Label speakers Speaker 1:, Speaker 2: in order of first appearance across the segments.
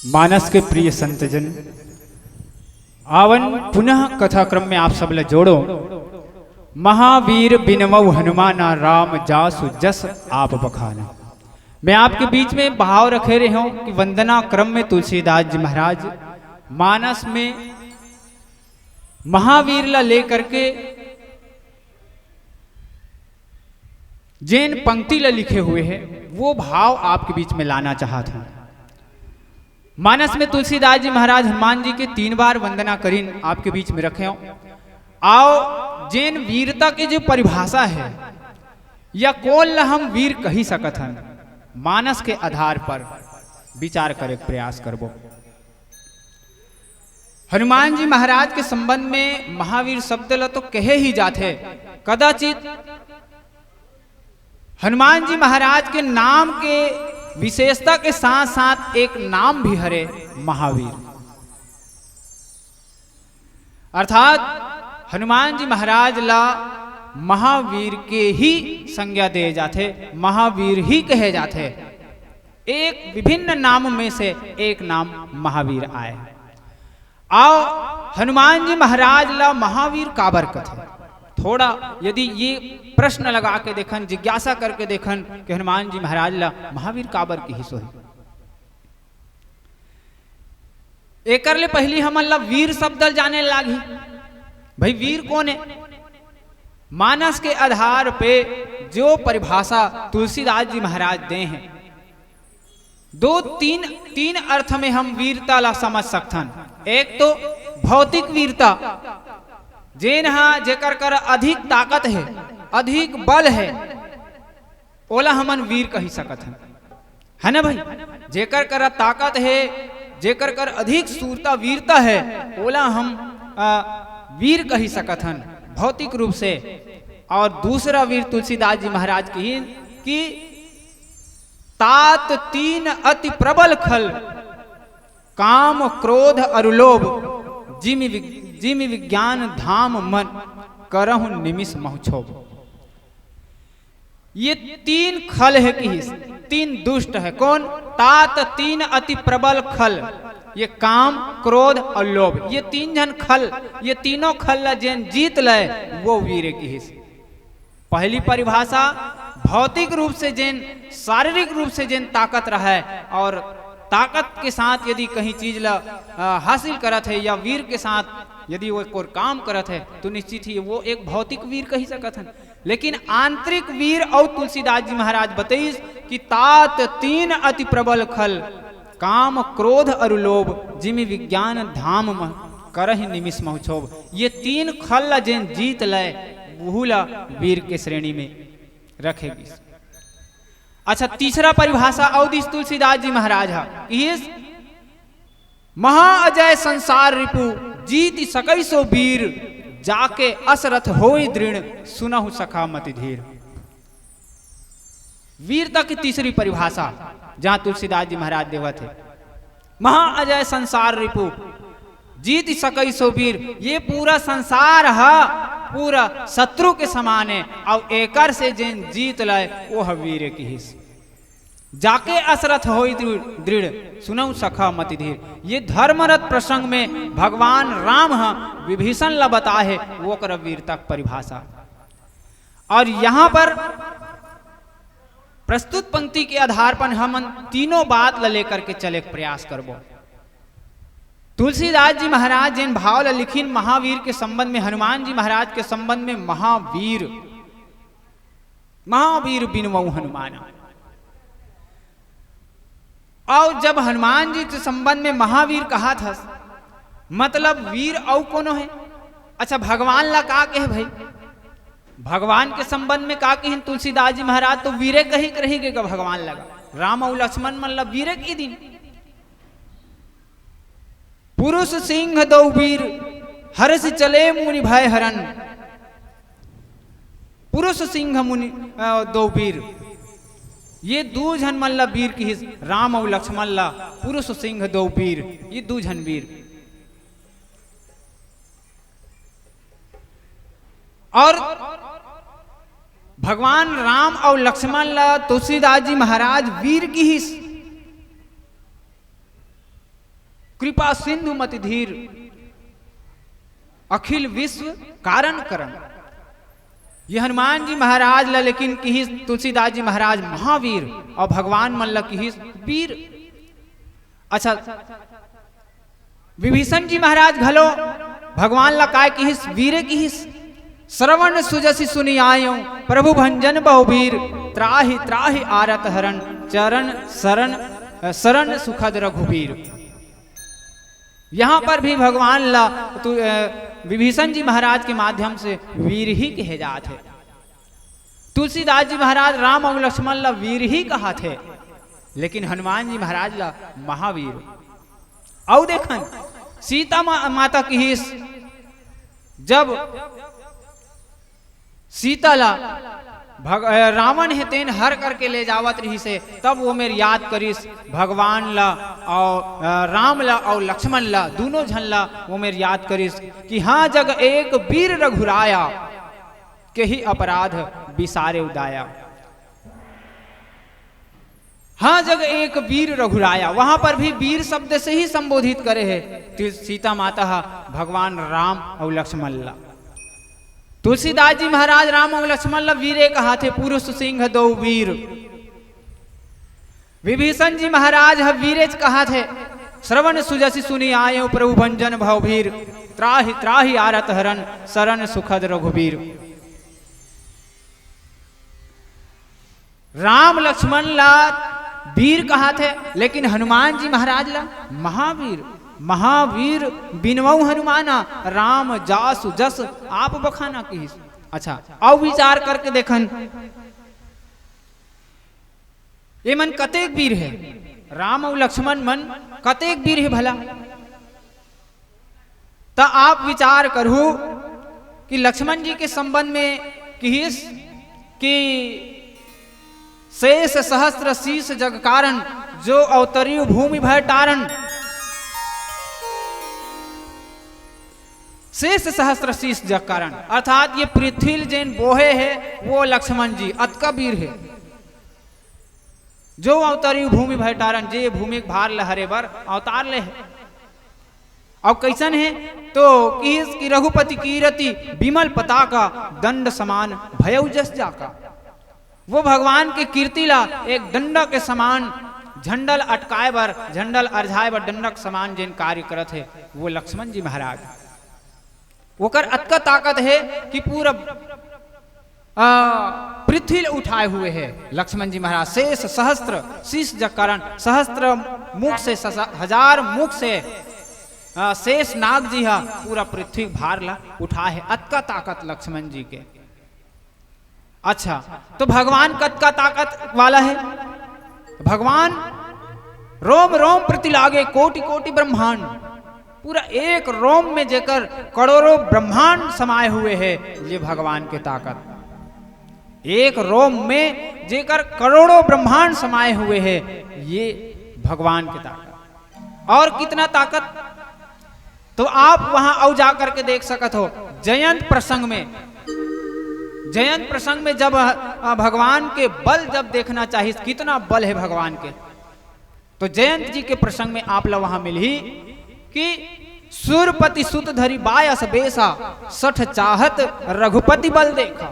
Speaker 1: मानस के प्रिय संतजन, आवन पुनः कथा क्रम में आप सब ले जोड़ो। महावीर बिनमऊ हनुमाना राम जासु जस आप बखाना। मैं आपके बीच में भाव रखे रहे हूं कि वंदना क्रम में तुलसीदास जी महाराज मानस में महावीर ला लेकर के जैन पंक्ति ला लिखे हुए हैं, वो भाव आपके बीच में लाना चाहता हूं। मानस में तुलसीदास जी महाराज हनुमान जी के 3 बार वंदना करीन आपके बीच में रखे हो। आओ जैन वीरता की जो परिभाषा है या कौन ला हम वीर कही सकत हन, मानस के आधार पर विचार करे प्रयास करबो। हनुमान जी महाराज के संबंध में महावीर शब्द ला तो कहे ही जाते, कदाचित हनुमान जी महाराज के नाम के विशेषता के साथ साथ एक नाम भी हरे महावीर, अर्थात हनुमान जी महाराज ला महावीर के ही संज्ञा दे जाते, महावीर ही कहे जाते। एक विभिन्न नाम में से एक नाम महावीर आए। आओ हनुमान जी महाराज ला महावीर काबर कथे, थोड़ा यदि ये प्रश्न लगा के देखन, जिज्ञासा करके देखन कि हनुमान जी महाराज ला महावीर काबर की ही सोही। एकर ले पहली हमन ला वीर शब्द जाने लागी, भाई वीर कौन है। मानस के आधार पे जो परिभाषा तुलसीदास जी महाराज दे हैं, तीन अर्थ में हम वीरता ला समझ सकथन। एक तो भौतिक वीरता, जेन हा जेकर कर अधिक ताकत है, अधिक बल है, ओला हमन वीर कही सकत है ना भाई। जेकर कर ताकत है, जेकर कर अधिक सूरता वीरता है, ओला हम वीर कही सकत हन भौतिक रूप से। और दूसरा वीर तुलसीदास जी महाराज की कि तात 3 अति प्रबल खल, काम क्रोध अरुलोभ, जिमि विज्ञान धाम मन करहु निमिष महुछोभ। ये 3 खल है कि 3 दुष्ट है। कौन? तात 3 अति प्रबल खल, ये काम क्रोध और लोभ, ये 3 जन खल, ये तीनों खल जैन जीत ले वो वीर की हिस्स। पहली परिभाषा भौतिक रूप से जैन, शारीरिक रूप से जैन ताकत रहा है, और ताकत के साथ यदि कहीं चीज ला हासिल करत है, या वीर के साथ यदि वो कोई काम करत है, तो निश्चित ही वो एक भौतिक वीर कही सकत है। लेकिन आंतरिक वीर और तुलसीदास जी महाराज बताइस कि तात 3 अति प्रबल खल, काम क्रोध और लोभ, जिमि विज्ञान धाम मन करहि निमिष महुछोभ। ये 3 खल जैन जीत ले वहुला वीर के श्रेणी में रखेगी। अच्छा, तीसरा परिभाषा अवदिश तुलसीदास जी महाराज है, महाअजय संसार रिपु, जीत सकई सो वीर, जाके असरथ होई दृढ़, सुनहु सखा मति धीर। वीरता की तीसरी परिभाषा जहां तुलसीदास जी महाराज देवत है, महाअजय संसार रिपु, जीत सकई सो वीर। ये पूरा संसार है, पूरा शत्रु के समान है, और एकर से जिन जीत लाए वो है वीर की हिस्स। जाके असरथ होई दृढ़, सुनऊ सखा मति धीर। ये धर्मरथ प्रसंग में भगवान राम विभीषण ला बता है वो कर वीरता परिभाषा। और यहां पर प्रस्तुत पंक्ति के आधार पर हम तीनों बात ला लेकर के चले प्रयास करबो। तुलसीदास जी महाराज जिन भाव ला लिखिन महावीर के संबंध में, हनुमान जी महाराज के संबंध में, महावीर, महावीर बिनमऊ हनुमाना। और जब हनुमान जी के संबंध में महावीर कहा था, मतलब वीर और कोनो है। अच्छा, भगवान ला का कहे भाई, भगवान के संबंध में का कहे तुलसीदास जी महाराज, तो वीरे कही रही का भगवान लगा। राम और लक्ष्मण मन ला वीरे की दिन, पुरुष सिंह दो वीर, हर्ष चले मुनि भय हरन। पुरुष सिंह मुनि दो वीर, ये 2 जन मन ला वीर की हिस्स। राम और लक्ष्मण ला पुरुष सिंह दो वीर, ये 2 जन वीर। और भगवान राम और लक्ष्मण ला तुलसीदास जी महाराज वीर की हिस्स। कृपा सिंधु मति धीर, अखिल विश्व कारण करन। ये हनुमान जी महाराज ला लेकिन किहिस तुलसीदास जी महाराज महावीर और भगवान मन ला किहिस वीर। अच्छा, विभीषण जी महाराज घलो भगवान ला काय किहिस वीरे किहिस। श्रवण सुजसी सुनी आयो प्रभु भंजन बहुवीर, त्राहि त्राहि आरत हरण चरण शरण शरण सुखद रघुबीर। यहां पर भी भगवान ला विभीषण जी महाराज के माध्यम से वीर ही कहे जाते थे। तुलसीदास जी महाराज राम और लक्ष्मण ला वीर ही कहा थे, लेकिन हनुमान जी महाराज ला महावीर। और देखन सीता माता की हिस, जब सीता ला रावण है तेन हर करके ले जावत रही से, तब वो मेरे याद करिस भगवान ला और राम ला और लक्ष्मण ला दोनों झन ला वो मेरे याद करिस कि हाँ जग एक वीर रघुराया, के ही अपराध बिसारे उदाया। हाँ जग एक वीर रघुराया, वहां पर भी वीर शब्द से ही संबोधित करे है सीता माता भगवान राम और लक्ष्मण ला। तुलसीदास जी महाराज राम और लक्ष्मण ला वीरे कहा थे, पुरुष सिंह दो वीर। विभीषण जी महाराज वीरेज कहा थे, श्रवण सुजसी सुनी आयो प्रभु भंजन भवभीर, त्राहि त्राहि आरत हरण शरण सुखद रघुबीर। राम लक्ष्मण ला वीर कहा थे, लेकिन हनुमान जी महाराज ला महावीर। महावीर बिनवऊ हनुमाना, राम जासु जस आप बखाना की। अच्छा, अब विचार करके देखन ये मन कतेक वीर है, राम और लक्ष्मण मन कतेक वीर है भला। तो आप विचार करू कि लक्ष्मण जी के संबंध में किहिस कि शेष सहस्त्र शीश जग कारण, जो अवतरियु भूमि भय टारन। शेष सहस्त्र शीश जग कारण अर्थात ये पृथ्वी जैन बोहे है वो लक्ष्मण जी अतका वीर है। जो अवतरियु भूमि भय टारन, जे भूमि भार लहरे बर अवतार ले है। अब कैसन है तो किस की रघुपति कीरति विमल पताका, दंड समान भयउ जस जाका। वो भगवान के कीर्ति ला एक दंड के समान झंडल अटकाए बर, झंडल अर्झाए बर दंडक समान जिन कार्य करत है वो लक्ष्मण जी महाराज। ओकर अतका ताकत है कि पूरा पृथ्वी उठाए हुए है लक्ष्मण जी महाराज। शेष सहस्त्र शीश जग कारण, सहस्त्र मुख से हजार मुख से शेष नाग जी हा पूरा पृथ्वी भार ला उठा है, अतका ताकत लक्ष्मण जी के। अच्छा, तो भगवान कतका ताकत वाला है? भगवान रोम रोम प्रति लागे कोटि कोटि ब्रह्मांड, पूरा एक रोम में जेकर करोड़ों ब्रह्मांड समाये हुए है ये भगवान के ताकत। एक रोम में जेकर करोड़ों ब्रह्मांड समाये हुए है ये भगवान के ताकत। और कितना ताकत तो आप वहां औ जा करके देख सकत हो। जयंत प्रसंग में, जयंत प्रसंग में जब भगवान के बल जब देखना चाहिए कितना बल है भगवान के, तो जयंत जी के प्रसंग में आप लोग वहां मिली कि सूरपति सुत धरी बायस बेसा, सठ चाहत रघुपति बल देखा।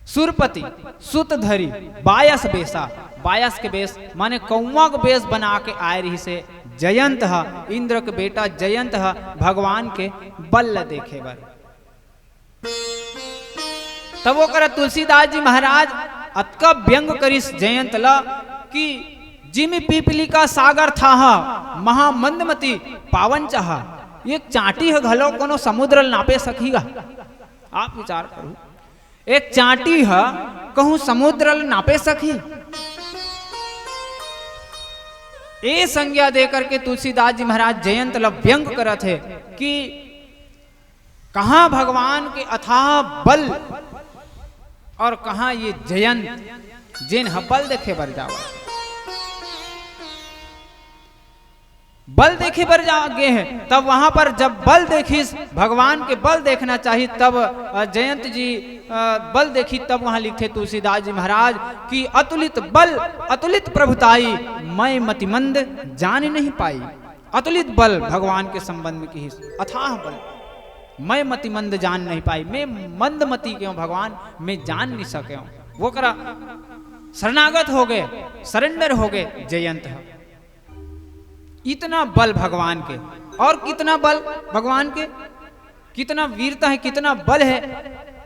Speaker 1: सूरपति सुत धरी बायस बेसा, बायस के बेस माने कौवा के बेस बना के आए रही से जयंत हा, इंद्र के बेटा जयंत हा भगवान के बल देखे बर। तब वो कर तुलसीदास जी महाराज अतका व्यंग करिस जयंत ला कि जिमि पीपली का सागर था महामंदमती पावन चाहा। एक चाटी है घलो कोनो समुद्र नापे सकीगा। आप विचार करो, एक चाटी है कहूं समुद्र नापे सकी। ए संज्ञा देकर के तुलसीदास जी महाराज जयंत ला व्यंग करत है कि कहां भगवान के अथाह बल और कहां ये जयंत जिन बल देखे बर जावा। बल देखे बर जागे हैं, तब वहां पर जब बल देखिस भगवान के बल देखना चाहिए, तब जयंत जी बल देखी, तब वहां लिखे तुलसीदास जी महाराज कि अतुलित बल अतुलित प्रभुताई, मैं मतिमंद जान नहीं पाई। अतुलित बल भगवान के संबंध में की अथाह बल। मैं मतिमंद जान नहीं पाई, मैं मंद मती क्यों भगवान, मैं जान नहीं सके। वो करा शरणागत हो गए, सरेंडर हो गए जयंत। इतना बल भगवान के, और कितना बल भगवान के, कितना वीरता है, कितना बल है।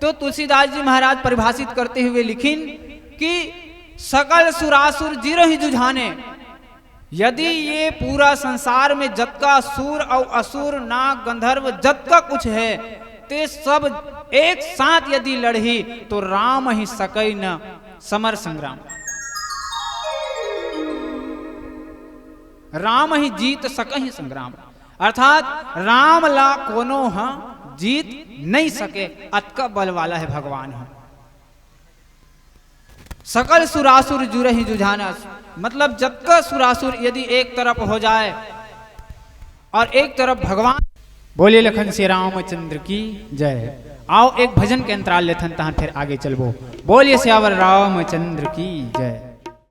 Speaker 1: तो तुलसीदास जी महाराज परिभाषित करते हुए लिखिन कि सकल सुरासुर जीरो ही जुझाने। यदि ये पूरा संसार में जतका सुर और असुर नाग गंधर्व जतका कुछ है, ते सब एक साथ यदि लड़ही तो राम ही सकई न समर संग्राम। राम ही जीत सकहि संग्राम, अर्थात राम ला कोनो जीत नहीं सके, अतका बल वाला है भगवान। सकल सुरासुर जुर ही जुझाना, मतलब जब का सुरासुर यदि एक तरफ हो जाए और एक तरफ भगवान। बोलिए लखन श्री रामचंद्र की जय। आओ एक भजन के अंतराल लेथन तहन फिर आगे चलबो। बोलिए श्यावर रामचंद्र की जय।